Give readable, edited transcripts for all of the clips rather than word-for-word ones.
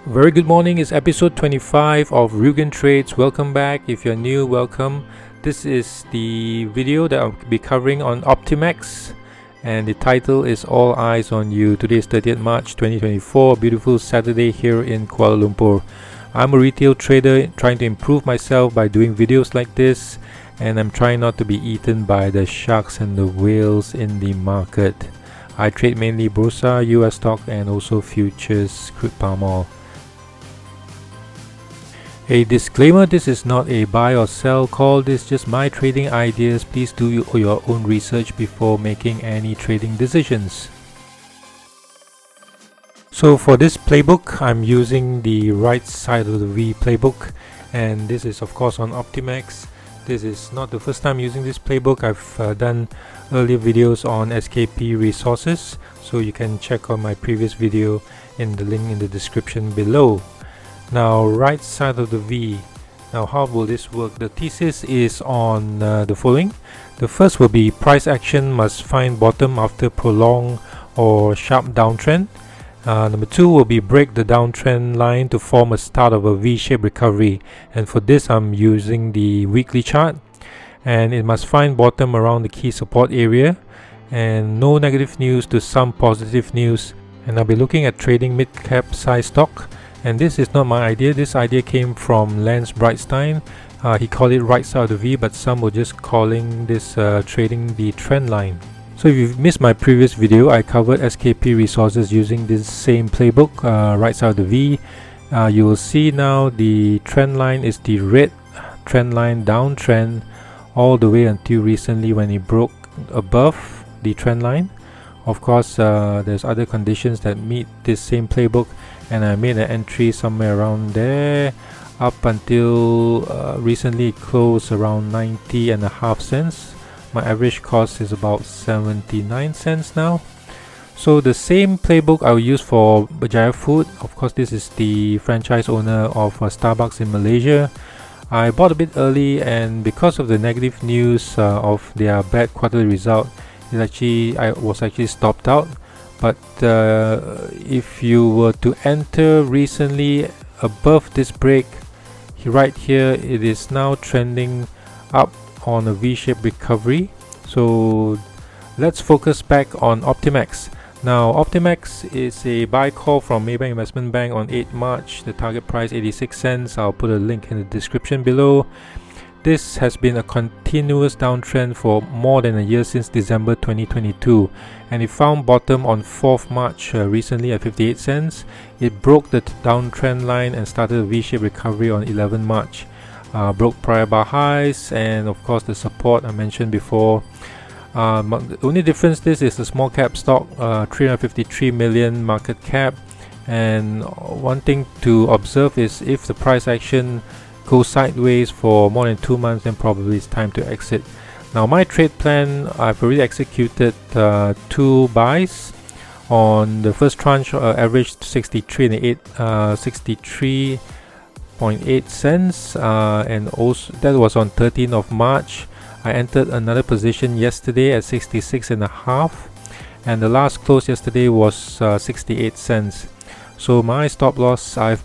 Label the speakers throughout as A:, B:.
A: Very good morning. It's episode 25 of RyugenTrades. Welcome back. If you're new, welcome. This is the video that I'll be covering on Optimax, and the title is All Eyes on You. Today is 30th March 2024, beautiful Saturday here in Kuala Lumpur. I'm a retail trader trying to improve myself by doing videos like this, and I'm trying not to be eaten by the sharks and the whales in the market. I trade mainly Bursa, US stock, and also futures, crude palm oil. A disclaimer, this is not a buy or sell call, this is just my trading ideas. Please do your own research before making any trading decisions. So for this playbook, I'm using the right side of the V playbook, and this is of course on Optimax. This is not the first time using this playbook. I've done earlier videos on SKP resources, so you can check on my previous video in the link in the description below. Now, right side of the V. Now, how will this work? The thesis is on the following. The first will be price action must find bottom after prolonged or sharp downtrend. Number two will be break the downtrend line to form a start of a V-shaped recovery, and for this I'm using the weekly chart, and it must find bottom around the key support area, and no negative news to some positive news. And I'll be looking at trading mid-cap size stock. And this is not my idea. This idea came from Lance Brightstein. He called it right side of the V, but some were just calling this trading the trend line. So if you've missed my previous video, I covered SKP resources using this same playbook, right side of the V. You will see now the trend line is the red trend line, downtrend all the way until recently when it broke above the trend line. Of course, there's other conditions that meet this same playbook, and I made an entry somewhere around there up until recently it closed around 90.5 cents. My average cost is about 79 cents now. So the same playbook I'll use for Berjaya Food. Of course, this is the franchise owner of Starbucks in Malaysia. I bought a bit early, and because of the negative news of their bad quarterly result, I was actually stopped out. But if you were to enter recently above this break right here, it is now trending up on a V-shaped recovery. So let's focus back on Optimax. Now, Optimax is a buy call from Maybank Investment Bank on 8 March. The target price 86 cents. I'll put a link in the description below. This has been a continuous downtrend for more than a year since December 2022, and it found bottom on 4th March recently at 58 cents. It broke the downtrend line and started a V-shaped recovery on 11 March. Broke prior bar highs and of course the support I mentioned before. The only difference, this is a small cap stock, 353 million market cap, and one thing to observe is if the price action goes sideways for more than 2 months, then probably it's time to exit. Now, my trade plan, I've already executed 2 buys. On the first tranche, averaged 63.8 cents, and also that was on 13th of March. I entered another position yesterday at 66.5, and the last close yesterday was 68 cents. So my stop loss I'm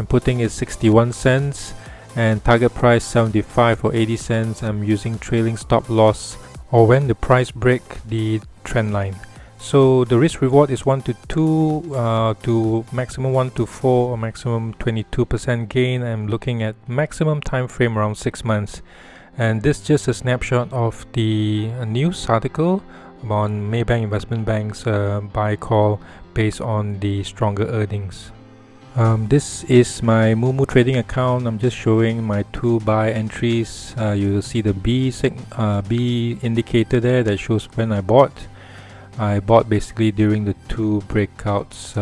A: putting is 61 cents. And target price 75 or 80 cents. I'm using trailing stop loss or when the price break the trend line. So the risk reward is 1 to 2 to maximum 1 to 4 or maximum 22% gain. I'm looking at maximum time frame around 6 months, and this is just a snapshot of the news article on Maybank Investment Bank's buy call based on the stronger earnings. This is my Moo Moo trading account. I'm just showing my 2 buy entries. You will see the B indicator there that shows when I bought. I bought basically during the 2 breakouts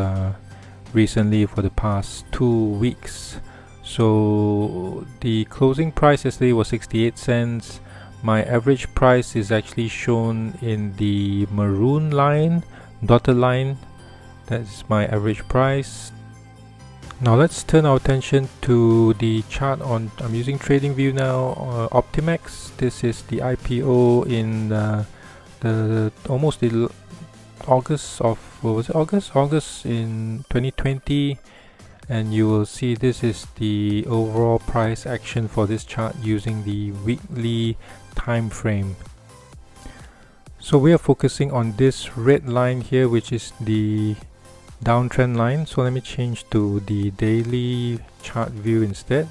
A: recently for the past 2 weeks. So the closing price yesterday was 68 cents. My average price is actually shown in the maroon line, dotted line. That's my average price. Now let's turn our attention to the chart on, I'm using TradingView now, Optimax. This is the IPO in almost the August of, what was it, August in 2020, and you will see this is the overall price action for this chart using the weekly time frame. So we are focusing on this red line here, which is the downtrend line. So let me change to the daily chart view instead.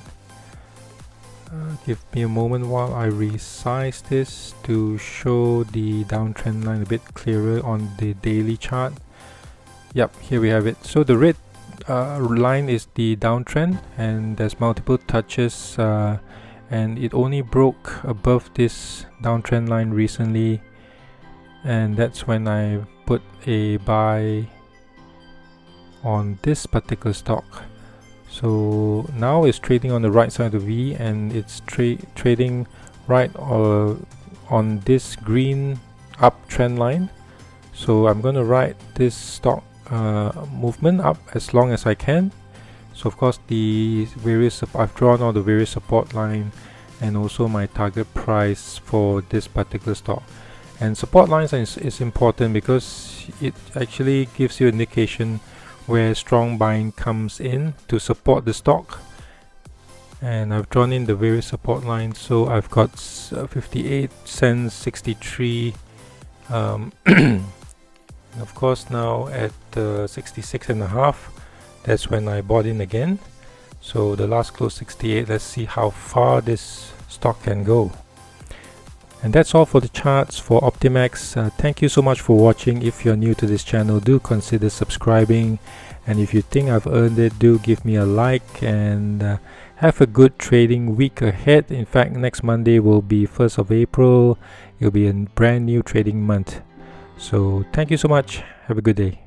A: Give me a moment while I resize this to show the downtrend line a bit clearer on the daily chart. Yep, here we have it. So the red line is the downtrend, and there's multiple touches, and it only broke above this downtrend line recently, and that's when I put a buy on this particular stock. So now it's trading on the right side of the V, and it's trading right on this green uptrend line. So I'm going to ride this stock movement up as long as I can. So of course I've drawn all the various support line and also my target price for this particular stock. And support lines is important because it actually gives you an indication where strong buying comes in to support the stock. And I've drawn in the various support lines. So I've got 58 cents, 63, of course now at 66.5, that's when I bought in again. So the last close 68. Let's see how far this stock can go. And that's all for the charts for Optimax. Thank you so much for watching. If you're new to this channel, do consider subscribing, and if you think I've earned it, do give me a like, and have a good trading week ahead. In fact, next Monday will be 1st of April. It'll be a brand new trading month. So thank you so much. Have a good day.